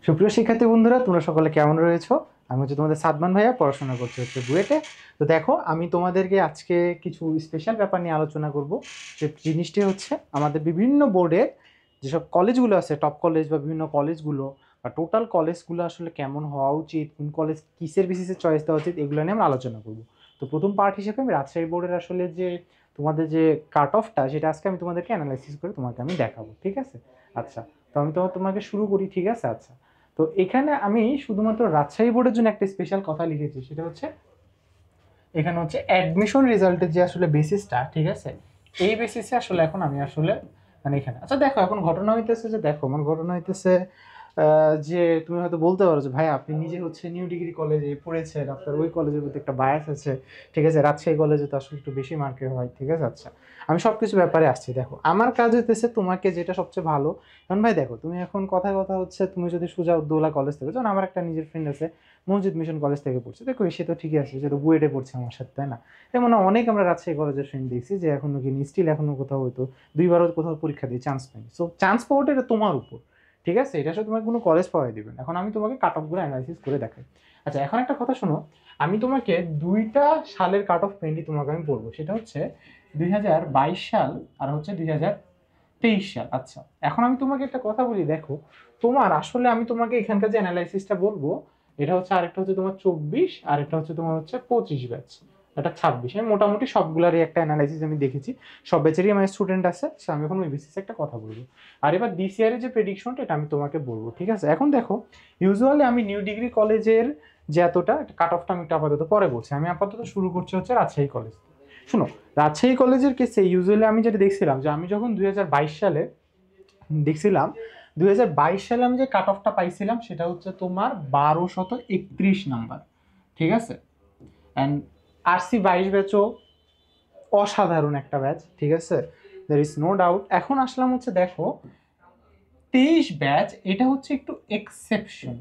সুপ্রিয় শিক্ষার্থী বন্ধুরা, তোমরা সকলে কেমন রয়েছো? আমি হচ্ছে তোমাদের সাদমান ভাইয়া, পড়াশোনা করতে হচ্ছে বুয়েটে। তো দেখো, আমি তোমাদেরকে আজকে কিছু স্পেশাল ব্যাপার নিয়ে আলোচনা করব। যে জিনিসটি হচ্ছে আমাদের বিভিন্ন বোর্ডের যেসব কলেজগুলো আছে, টপ কলেজ বা বিভিন্ন কলেজগুলো বা টোটাল কলেজগুলো আসলে কেমন হওয়া উচিত, কোন কলেজ কিসের বেসিসে চয়েস দেওয়া উচিত, এগুলো নিয়ে আমরা আলোচনা করব। তো প্রথম পার্ট হিসেবে আমি রাজশাহী বোর্ডের আসলে যে তোমাদের যে কাট অফটা, সেটা আজকে আমি তোমাদেরকে অ্যানালাইসিস করে তোমাকে আমি দেখাবো, ঠিক আছে? আচ্ছা, তো আমি তোমাকে শুরু করি, ঠিক আছে? আচ্ছা, তো এখানে আমি শুধুমাত্র রাজশাহী বোর্ডের জন্য একটা স্পেশাল কথা লিখেছি, সেটা হচ্ছে এখানে হচ্ছে অ্যাডমিশন রেজাল্টের যে আসলে বেসিসটা, ঠিক আছে? এই বেসিসে আসলে এখন আমি আসলে মানে এখানে আচ্ছা দেখো, এখন ঘটনা হইতেছে যে দেখো আমার ঘটনা হইতেছে যে তুমি হয়তো বলতে পারো যে ভাই আপনি নিজে হচ্ছে নিউ ডিগ্রি কলেজে পড়েছেন, আপনার ওই কলেজের প্রতি একটা বায়াস আছে, ঠিক আছে? রাজশাহী কলেজে তো আসলে একটু বেশি মার্কের হয়, ঠিক আছে? আচ্ছা, আমি সব কিছু ব্যাপারে আসছি। দেখো, আমার কাজ হইতেছে তোমাকে যেটা সবচেয়ে ভালো। কারণ ভাই দেখো, তুমি এখন কথা কথা হচ্ছে তুমি যদি সুজা উদ্দৌলা কলেজ থেকে, যেমন আমার একটা নিজের ফ্রেন্ড আছে, মসজিদ মিশন কলেজ থেকে পড়ছে, দেখো সে তো ঠিকই আছে, সে তো বুয়েটে পড়ছে আমার সাথে, তাই না? এমন অনেক আমরা রাজশাহী কলেজের ফ্রেন্ড দেখছি যে এখনো কি স্টিল এখনো কোথাও হয়তো দুইবারও কোথাও পরীক্ষা দিয়ে চান্স পাইনি। সো চান্স পাওয়াটা এটা তোমার উপর, ঠিক আছে? এটা আসলে তোমাকে কোনো কলেজ পাওয়াই দিবে না। এখন আমি তোমাকে কাট অফগুলো অ্যানালাইসিস করে দেখাই। আচ্ছা, এখন একটা কথা শোনো, আমি তোমাকে দুইটা সালের কাট অফ মেনলি তোমাকে আমি বলবো, সেটা হচ্ছে 2022 সাল আর হচ্ছে 2023 সাল। আচ্ছা, এখন আমি তোমাকে একটা কথা বলি, দেখো তোমার আসলে আমি তোমাকে এখানকার যে অ্যানালাইসিসটা বলবো, এটা হচ্ছে আরেকটা হচ্ছে তোমার 24, আর একটা হচ্ছে তোমার হচ্ছে 25 ব্যাচ, এটা 26। আমি মোটামুটি সবগুলারই একটা অ্যানালাইসিস আমি দেখেছি, সব ব্যাচেরই আমার স্টুডেন্ট আছে, সো আমি এখন ওই বেসিসে একটা কথা বলবো। আর এবার দিস ইয়ারের যে প্রেডিকশনটা, এটা আমি তোমাকে বলবো, ঠিক আছে? এখন দেখো, ইউজুয়ালি আমি নিউ ডিগ্রি কলেজের যে এতটা কাট অফটা আমি একটু আপাতত পরে বলছি, আমি আপাতত শুরু করছি হচ্ছে রাজশাহী কলেজ। শুনো, রাজশাহী কলেজের কেসে ইউজুয়ালি আমি যেটা দেখছিলাম, যে আমি যখন 2022 সালে দেখছিলাম, 2022 সালে আমি যে কাট অফটা পাইছিলাম সেটা হচ্ছে তোমার 1231 নাম্বার, ঠিক আছে? অ্যান্ড আরসি 22 ব্যাচও অসাধারণ একটা ব্যাচ, ঠিক আছে? There is no doubt. এখন আসলাম হচ্ছে দেখো 23 ব্যাচ, এটা হচ্ছে একটু এক্সেপশন।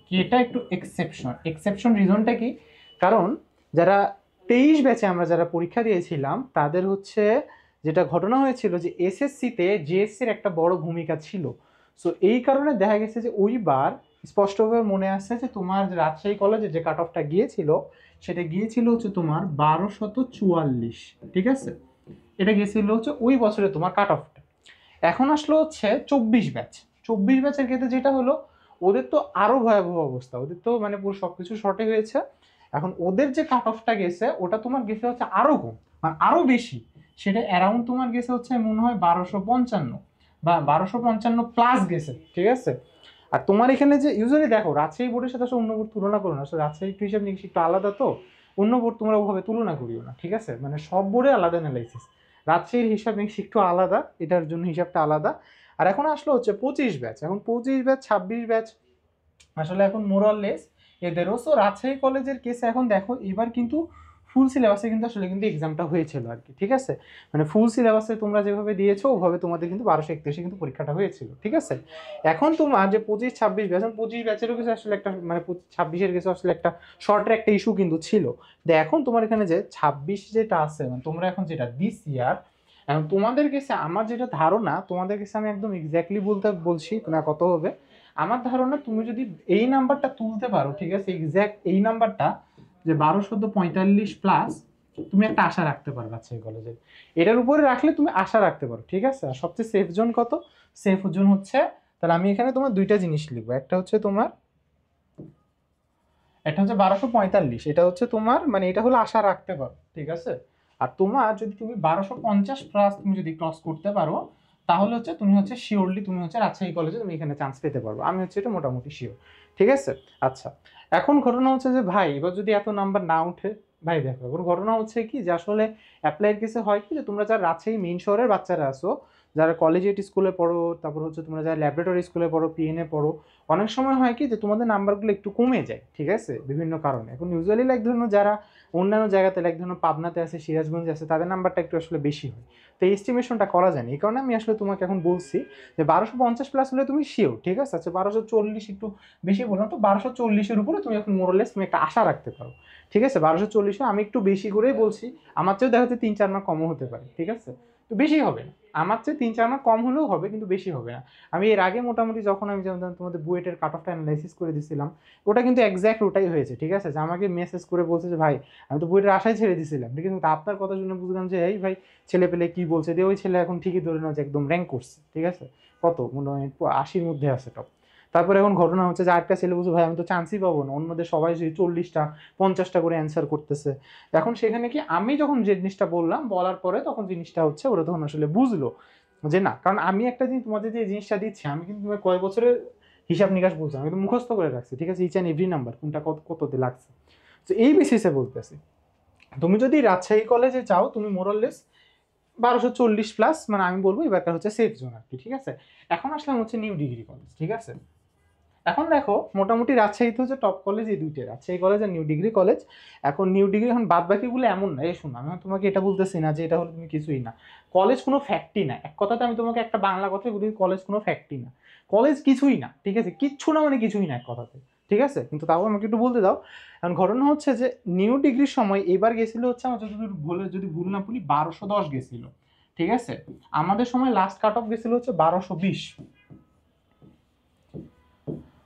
কি এটা একটু এক্সেপশন? এক্সেপশন রিজনটা কি? কারণ যারা 23 ব্যাচে আমরা যারা পরীক্ষা দিয়েছিলাম, তাদের হচ্ছে যেটা ঘটনা হয়েছিল যে এসএসসিতে জিএসসির একটা বড় ভূমিকা ছিল। সো এই কারণে দেখা গেছে যে ওইবার স্পষ্টভাবে মনে আসছে যে তোমার রাজশাহী কলেজে যে কাট অফটা গিয়েছিল, সেটা গিয়েছিল হচ্ছে তোমার 1244, ঠিক আছে? এটা গিয়েছিল হচ্ছে ওই বছরে তোমার কাট অফটা। এখন আসলো হচ্ছে 24 ব্যাচ। 24 ব্যাচের ক্ষেত্রে যেটা হলো, ওদের তো আরো ভয়াবহ অবস্থা, ওদের তো মানে পুরো সবকিছু শর্টে হয়েছে। এখন ওদের যে কাট অফটা গেছে, ওটা তোমার গেছে হচ্ছে আরো কম, মানে আরো বেশি। সেটা অ্যারাউন্ড তোমার গেছে হচ্ছে মনে হয় 1255 বা 1255 প্লাস গেছে, ঠিক আছে? আর তোমার এখানে যে ইউজুয়ালি দেখো, রাজশাহী বোর্ডের সাথে আসলে অন্য বোর্ড তুলনা করো না, আসলে রাজশাহী একটু হিসাব নিকেশ একটু আলাদা, তো অন্য বোর্ড তোমরা ওভাবে তুলনা করিও না, ঠিক আছে? মানে সব বোর্ডে আলাদা অ্যানালাইসিস, রাজশাহীর হিসাব নিকেশ একটু আলাদা, এটার জন্য হিসাবটা আলাদা। আর এখন আসলো হচ্ছে 25 ব্যাচ, এখন 25 ব্যাচ 26 ব্যাচ আসলে এখন মোরাললেস এদেরও। সো রাজশাহী কলেজের কেসে এখন দেখো, এবার কিন্তু ফুল সিলেবাসে কিন্তু আসলে কিন্তু এক্সামটা হয়েছিল আর কি, ঠিক আছে? মানে ফুল সিলেবাসে তোমরা যেভাবে দিয়েছো ওভাবে তোমাদের কিন্তু 1231 কিন্তু পরীক্ষাটা হয়েছিল, ঠিক আছে? এখন তোমার যে 25 26 ব্যাচ, 25 ব্যাচেরও কিছু আসলে একটা মানে 26-এর কিছু আসলে একটা শর্টের একটা ইস্যু কিন্তু ছিল। এখন তোমার এখানে যে 26 যেটা আছে, মানে তোমরা এখন যেটা দিস ইয়ার, এখন তোমাদের কাছে আমার যেটা ধারণা, তোমাদের কাছে আমি একদম এক্স্যাক্টলি বলতে বলছি না কত হবে, আমার ধারণা তুমি যদি এই নাম্বারটা তুলতে পারো, ঠিক আছে, এক্স্যাক্ট এই নাম্বারটা, যে 1245 প্লাস, তুমি একটা আশা রাখতে পারো রাজশাহী কলেজে। এটার উপরে রাখলে তুমি আশা রাখতে পারো, ঠিক আছে? আর সবচেয়ে সেফ জোন কত? সেফ জোন হচ্ছে, তাহলে আমি এখানে তোমার দুইটা জিনিস লিখবো, একটা হচ্ছে তোমার, এটা হচ্ছে 1245, এটা হচ্ছে তোমার মানে এটা হলো আশা রাখতে পারো, ঠিক আছে? আর তোমার যদি তুমি 1250 প্লাস তুমি যদি ক্রস করতে পারো, তাহলে হচ্ছে তুমি হচ্ছে শিওরলি তুমি হচ্ছে রাজশাহী কলেজে তুমি এখানে চান্স পেতে পারবো, আমি হচ্ছে এটা মোটামুটি শিওর, ঠিক আছে? আচ্ছা, এখন ঘটনা হচ্ছে যে ভাই এবার যদি এত নাম্বার না উঠে, ভাই দেখো এখন ঘটনা হচ্ছে কি যে আসলে অ্যাপ্লাইয়ের কেসে হয় কি, যে তোমরা যারা রাজশাহী মেইন শহরের বাচ্চারা আসো, যারা কলেজিয়েট স্কুলে পড়ো, তারপর হচ্ছে তোমরা যারা ল্যাবরেটরি স্কুলে পড়ো, পিএনএ পড়ো, অনেক সময় হয় কি যে তোমাদের নাম্বারগুলো একটু কমে যায়, ঠিক আছে, বিভিন্ন কারণে। এখন ইউজুয়ালি লাইক ধরুন যারা অন্যান্য জায়গাতে লাইক ধরুন পাবনাতে আছে, সিরাজগঞ্জে আছে, তাদের নাম্বারটা একটু আসলে বেশি হয়। তো এই এস্টিমেশনটা করা যায় না, এই কারণে আমি আসলে তোমাকে এখন বলছি যে 1250 প্লাস হলে তুমি শিওর, ঠিক আছে? আচ্ছা, 1240 একটু বেশি বললাম, তো 1240-এর উপরে তুমি এখন মোরলেস তুমি একটা আশা রাখতে পারো, ঠিক আছে? 1240 আমি একটু বেশি করেই বলছি, আমার চেয়েও দেখা যাচ্ছে 3-4 মার্ক কমও হতে পারে, ঠিক আছে? তো বেশি হবে না, আমার চেয়ে 3-4 মার্ক কম হলেও হবে, কিন্তু বেশি হবে না। আমি এর আগে মোটামুটি যখন আমি যেমন তোমাদের বুয়েটের কাট অফটা অ্যানালাইসিস করে দিছিলাম, ওটা কিন্তু এক্স্যাক্ট ওটাই হয়েছে, ঠিক আছে। যে আমাকে মেসেজ করে বলছে যে ভাই আমি তো বুয়েটের আশায় ছেড়ে দিছিলাম, ঠিক আছে, কিন্তু আপনার কথা শুনে বুঝলাম যে এই ভাই ছেলে পেলে কি বলছে, দিয়ে ওই ছেলে এখন ঠিকই ধরে নাও যে একদম র্যাঙ্ক করছে, ঠিক আছে, কত মনে হয় 80-র মধ্যে আছে টপ। তারপরে এখন ঘটনা হচ্ছে যে আরেকটা ছেলে বলছে ভাই আমি তো চান্সই পাবো না, অন্যদের সবাই 40টা 50টা করে অ্যান্সার করতেছে। এখন সেখানে কি আমি যখন যে জিনিসটা বললাম, বলার পরে তখন জিনিসটা হচ্ছে ওরা তখন আসলে বুঝলো যে না, কারণ আমি একটা জিনিস তোমাদের যে জিনিসটা দিচ্ছি, আমি কিন্তু তোমার কয় বছরের হিসাব নিকাশ বলছি, আমি কিন্তু মুখস্থ করে রাখছি, ঠিক আছে, ইচ অ্যান্ড এভরি নাম্বার কোনটা কততে লাগছে। তো এই বেসিসে বলতেছি, তুমি যদি রাজশাহী কলেজে চাও তুমি মোরাললেস 1240+, মানে আমি বলবো এবারকার হচ্ছে সেফ জোন আর কি, ঠিক আছে। এখন আসলাম হচ্ছে নিউ ডিগ্রি কলেজ, ঠিক আছে। এখন দেখো মোটামুটি রাজশাহীতে হচ্ছে টপ কলেজ এই দুইটা, রাজশাহী কলেজ আর নিউ ডিগ্রি কলেজ। এখন নিউ ডিগ্রি এখন বাদ বাকিগুলো এমন না, এই শোনো আমি তোমাকে এটা বলতেছি না যে এটা হলো তুমি কিছুই না, কলেজ কোনো ফ্যাক্টই না। এক কথাতে আমি তোমাকে একটা বাংলা কথাই বলি, কলেজ কোনো ফ্যাক্টই না, কলেজ কিছুই না, ঠিক আছে, কিচ্ছু না মানে কিছুই না এক কথাতে, ঠিক আছে। কিন্তু তাও আমাকে একটু বলতে দাও। এখন ঘটনা হচ্ছে যে নিউ ডিগ্রির সময় এবার গেছিল হচ্ছে আমার যতদূর যদি ভুল না বলি 1210 গেছিল, ঠিক আছে। আমাদের সময় লাস্ট কাট অফ গেছিল হচ্ছে 1220,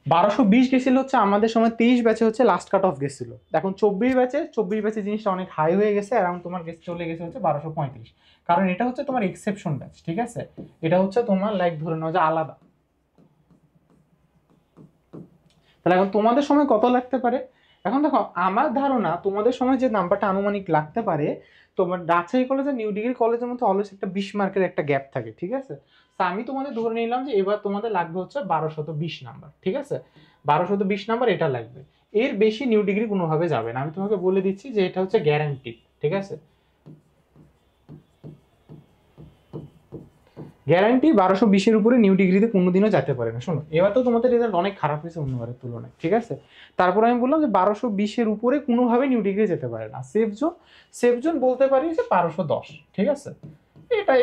1220 গেছিল হচ্ছে আমাদের সময়। 23 ব্যাচে হচ্ছে লাস্ট কাট অফ গেছিল। এখন 24 ব্যাচে জিনিসটা অনেক হাই হয়ে গেছে, অ্যারাউন্ড তোমার চলে গেছে হচ্ছে 1235, কারণ এটা হচ্ছে তোমার এক্সেপশন ব্যাচ, ঠিক আছে। এটা হচ্ছে তোমার লাইক ধরে নাও যে আলাদা। তাহলে এখন তোমাদের সময় কত লাগতে পারে? এখন দেখো আমার ধারণা তোমাদের সময় যে নাম্বারটা আনুমানিক লাগতে পারে, তোমার রাজশাহী কলেজ আর নিউ ডিগ্রি কলেজের মধ্যে অলওয়েজ একটা 20 মার্কের একটা গ্যাপ থাকে, ঠিক আছে। তো আমি তোমাদের ধরে নিলাম যে এবার তোমাদের লাগবে হচ্ছে 1220 নাম্বার, ঠিক আছে, 1220 নাম্বার এটা লাগবে। এর বেশি নিউ ডিগ্রি কোনোভাবে যাবে না, আমি তোমাকে বলে দিচ্ছি যে এটা হচ্ছে গ্যারান্টি, ঠিক আছে। গ্যারান্টি 1220-এর উপরে নিউ ডিগ্রিতে কোনোদিনও যেতে পারে না। শোনো এবার তো তোমাদের রেজাল্ট অনেক খারাপ হয়েছে অন্যবারের তুলনায়, ঠিক আছে। তারপর আমি বললাম যে 1220-এর উপরে কোনোভাবে নিউ ডিগ্রি যেতে পারে না। সেফ জোন বলতে পারি যে 1210, ঠিক আছে।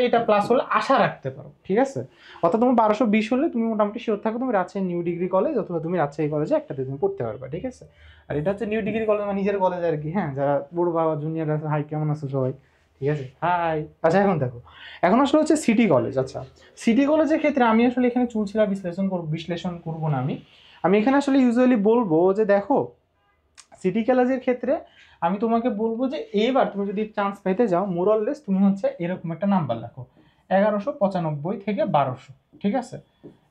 এটা প্লাস হলে আশা রাখতে পারো, ঠিক আছে। অর্থাৎ তোমার 1220 হলে তুমি মোটামুটি শিওর থাকো তুমি রাজশাহী নিউ ডিগ্রি কলেজ অথবা তুমি রাজশাহী কলেজে একটাতে তুমি পড়তে পারবে, ঠিক আছে। আর এটা হচ্ছে নিউ ডিগ্রি কলেজ মানে নিজের কলেজ আর কি। হ্যাঁ, যারা বড় বাবা জুনিয়র আছে, হাই কেমন আছো সবাই, ঠিক আছে, হাই। আচ্ছা এখন দেখো, এখন আসলে হচ্ছে সিটি কলেজ। আচ্ছা সিটি কলেজের ক্ষেত্রে আমি আসলে এখানে চুলছিলা বিশ্লেষণ করবো না। আমি এখানে আসলে ইউজুয়ালি বলবো যে দেখো সিটি কলেজের ক্ষেত্রে আমি তোমাকে বলবো যে এবার তুমি যদি চান্স পেতে যাও মোরললেস তুমি হচ্ছে এরকম একটা নাম্বার লেখো 1195 থেকে 1200, ঠিক আছে।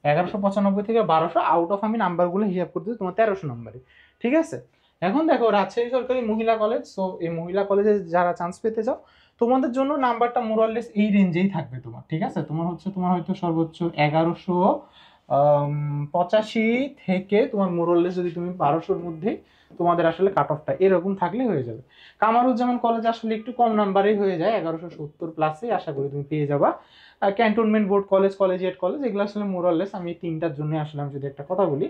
1195 থেকে 1200 আউট অফ আমি নাম্বারগুলো হিসাব করতেছি তোমার 1300 নাম্বারে, ঠিক আছে। এখন দেখো রাজশাহী সরকারি মহিলা কলেজ, সো এই মহিলা কলেজে যারা চান্স পেতে চাও তোমাদের জন্য নাম্বারটা মোরললেস এই রেঞ্জেই থাকবে তোমার, ঠিক আছে। তোমার হয়তো সর্বোচ্চ 1185 থেকে তোমার মোরললেস যদি তুমি 1200-র মধ্যে তোমাদের আসলে কাট অফটা এরকম থাকলে হয়ে যাবে। কামারুজ্জামান কলেজ আসলে একটু কম নাম্বারে হয়ে যায়, 1170+, আশা করি তুমি পেয়ে যাবা। আর cantonment board college, collegiate college, এগুলো আসলে মোরাললেস আমি এই তিনটার জন্য আসলে আমি যদি একটা কথা বলি,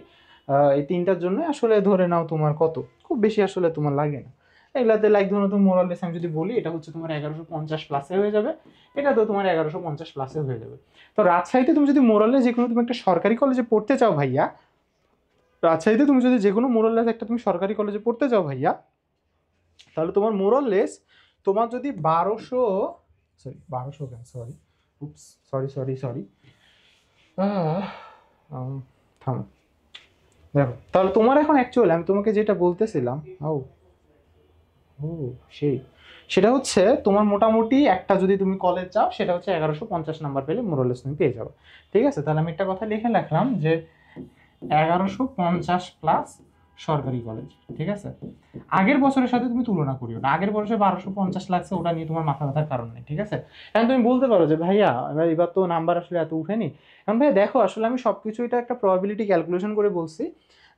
এই তিনটার জন্য আসলে ধরে নাও তোমার কত খুব বেশি আসলে তোমার লাগে না এগুলাতে। লাইক ধরো তুমি মোরাললেস আমি যদি বলি এটা হচ্ছে তোমার 1150+-এ হয়ে যাবে, এটা তো তোমার 1150+-এ হয়ে যাবে। তো রাজশাহীতে তুমি যদি মোরাললেস যে কোনো তুমি একটা সরকারি কলেজে পড়তে চাও ভাইয়া, রাজশাহীতে তুমি যদি যে কোনো মোরাললেস একটা তুমি সরকারি কলেজে পড়তে চাও ভাইয়া, তাহলে তোমার মোরললেস তোমার যদি 1200 কেন সরি উপস সরি থামো। দেখো তাহলে তোমার এখন অ্যাকচুয়ালি আমি তোমাকে যেটা বলতেছিলাম ও ও সেই সেটা হচ্ছে তোমার মোটামুটি একটা যদি তুমি কলেজ চাও সেটা হচ্ছে 1150 নাম্বার পেলে মোরলেস তুমি পেয়ে যাবে, ঠিক আছে। তাহলে আমি একটা কথা লিখে রাখলাম যে 1150+ সরকারি কলেজ, ঠিক আছে। আগের বছরের সাথে তুমি তুলনা করিও না, আগের বছরে 1250 লাগছে ওটা নিয়ে তোমার মাথা ব্যথার কারণ নেই, ঠিক আছে। এখন তুমি বলতে পারো যে ভাইয়া এবার তো নাম্বার আসলে এত উঠেনি। এখন ভাই দেখো আসলে আমি সবকিছু এটা একটা প্রবাবিলিটি ক্যালকুলেশন করে বলছি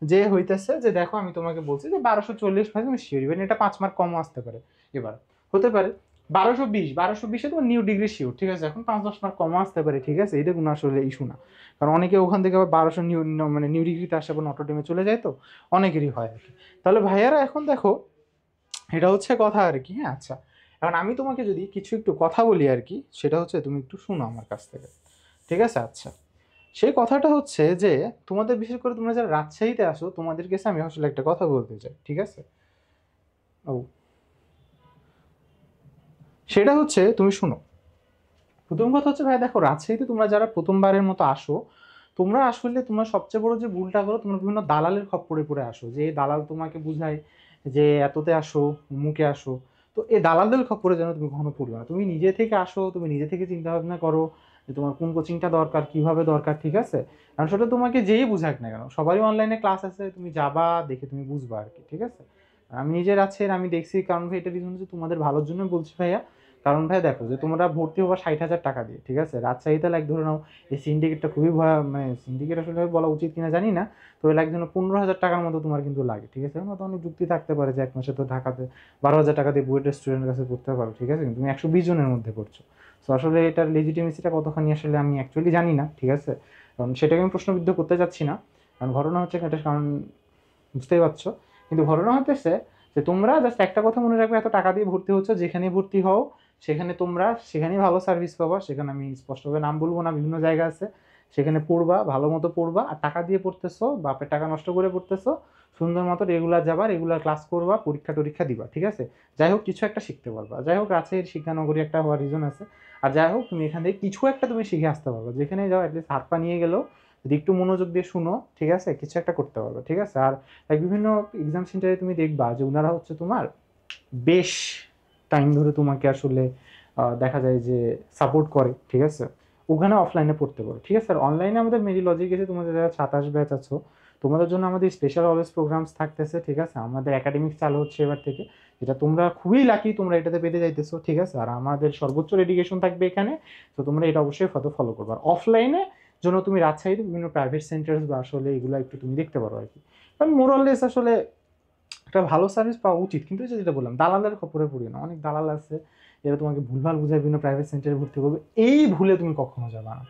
যে হইতেছে যে দেখো আমি তোমাকে বলছি যে 1240 ভাই তুমি শিওর, ইভেন এটা 5 মার্ক কমও আসতে পারে, এবার হতে পারে 1220-এ তোমার নিউ ডিগ্রি শিওর, ঠিক আছে। এখন 5-10 মার্ক কমও আসতে পারে, ঠিক আছে, এটা কোনো আসলে ইস্যু না। কারণ অনেকে ওখান থেকে আবার 1200 মানে নিউ ডিগ্রিতে আসে আবার নটরডেমে চলে যায়, তো অনেকেরই হয় আর কি। তাহলে ভাইয়ারা এখন দেখো এটা হচ্ছে কথা আর কি। হ্যাঁ আচ্ছা, এখন আমি তোমাকে যদি কিছু একটু কথা বলি আর কি, সেটা হচ্ছে তুমি একটু শুনো আমার কাছ থেকে, ঠিক আছে। আচ্ছা সেই কথাটা হচ্ছে যে তোমাদের বিশেষ করে তোমরা যারা রাজশাহীতে আসো তোমাদের কাছে আমি আসলে একটা কথা বলতে চাই, ঠিক আছে। ও সেটা হচ্ছে তুমি শুনো, প্রথম কথা হচ্ছে ভাই দেখো, রাজশাহীতে তোমরা যারা প্রথমবারের মতো আসো, তোমরা আসলে তোমার সবচেয়ে বড় যে ভুলটা করো, তোমরা বিভিন্ন দালালের খপ্পরে পড়ে আসো, যে এই দালাল তোমাকে বুঝায় যে এততে আসো, মুখে আসো। তো এই দালালদের খপ্পরে যেন তুমি কখনো পড়বে না। তুমি নিজে থেকে আসো, তুমি নিজে থেকে চিন্তা ভাবনা করো যে তোমার কোন কোচিংটা দরকার, কিভাবে দরকার, ঠিক আছে? কারণ সেটা তোমাকে যেই বুঝাক না কেন, সবারই অনলাইনে ক্লাস আছে, তুমি যাবা দেখে তুমি বুঝবা আর কি, ঠিক আছে? আমি নিজের আছে, আমি দেখছি, কারণ ভাই এটা রিজন হচ্ছে তোমাদের ভালোর জন্য বলছি ভাইয়া। কারণ ভাই দেখো, যে তোমরা ভর্তি হবা 60,000 টাকা দিয়ে, ঠিক আছে? রাজশাহীতে লাইক ধরে নাও, এই সিন্ডিকেটটা খুবই ভয়, মানে সিন্ডিকেট আসলে বলা উচিত কিনা জানি না, তো লাইক যেন 15,000 টাকার মতো তোমার কিন্তু লাগে, ঠিক আছে? এখন তো অনেক যুক্তি থাকতে পারে যে এক মাসে তো ঢাকাতে 12,000 টাকা দিয়ে বুয়েটের স্টুডেন্টের কাছে পড়তে পারো, ঠিক আছে? কিন্তু তুমি 120 জনের মধ্যে পড়ছো। তো আসলে এটার লেজিটিমেসিটা কতখানি আসলে আমি অ্যাকচুয়ালি জানি না, ঠিক আছে? কারণ সেটাকে আমি প্রশ্নবিদ্ধ করতে চাচ্ছি না। কারণ ঘটনা হচ্ছে এটা, কারণ বুঝতেই পারছো। কিন্তু ঘটনা হতেছে যে তোমরা জাস্ট একটা কথা মনে রাখবে, এত টাকা দিয়ে ভর্তি হচ্ছে, যেখানে ভর্তি হও সেখানে তোমরা সেখানেই ভালো সার্ভিস পাবা। সেখানে আমি স্পষ্টভাবে নাম বলবো না, বিভিন্ন জায়গা আছে, সেখানে পড়বা, ভালো মতো পড়বা। আর টাকা দিয়ে পড়তেছো, বাপের টাকা নষ্ট করে পড়তেছো, সুন্দর মতো রেগুলার যাবা, রেগুলার ক্লাস করবা, পরীক্ষা টরীক্ষা দিবা, ঠিক আছে? যাই হোক কিছু একটা শিখতে পারবা। যাই হোক রাজশাহীর শিক্ষানগরী একটা হওয়ার রিজন আছে। আর যাই হোক তুমি এখান থেকে কিছু একটা তুমি শিখে আসতে পারবে, যেখানে যাও অ্যাটলিস্ট হাত পা নিয়ে গেলেও যদি একটু মনোযোগ দিয়ে শুনো, ঠিক আছে, কিছু একটা করতে পারবে, ঠিক আছে? আর বিভিন্ন এক্সাম সেন্টারে তুমি দেখবা যে ওনারা হচ্ছে তোমার বেশ টাইম ধরে তোমাকে আসলে দেখা যায় যে সাপোর্ট করে, ঠিক আছে? ওখানে অফলাইনে পড়তে পারো, ঠিক আছে? আর অনলাইনে আমাদের মেরি লজিক গেছে, তোমাদের যারা 27 ব্যাচ আছো, তোমাদের জন্য আমাদের স্পেশাল অলওয়েজ প্রোগ্রামস থাকতেছে, ঠিক আছে? আমাদের একাডেমিক চালু হচ্ছে এবার থেকে, যেটা তোমরা খুবই লাকি, তোমরা এটাতে পেতে যাইতেছো, ঠিক আছে? আর আমাদের সর্বোচ্চ ডেডিকেশন থাকবে এখানে। তো তোমরা এটা অবশ্যই ফলো করবে। আর অফলাইনে জন্য তুমি রাজশাহীতে বিভিন্ন প্রাইভেট সেন্টার্স বা আসলে এগুলো একটু তুমি দেখতে পারো আর কি। কারণ মোরাললেস আসলে একটা ভালো সার্ভিস পাওয়া উচিত। কিন্তু যেটা বললাম, দালালের খপ্পরে পড়িও না। অনেক দালাল আছে এরা তোমাকে ভুলভাল বুঝায়, বিভিন্ন প্রাইভেট সেন্টারে ভর্তি করবে। এই ভুলে তুমি কখনো যাবা না,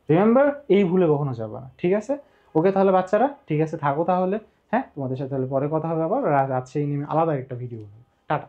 রিমেম্বার, এই ভুলে কখনো যাবা না, ঠিক আছে? ওকে তাহলে বাচ্চারা, ঠিক আছে, থাকো তাহলে। হ্যাঁ, তোমাদের সাথে তাহলে পরে কথা হবে আবার, রাজশাহী নিয়ে আলাদা একটা ভিডিও হবে। টাটা।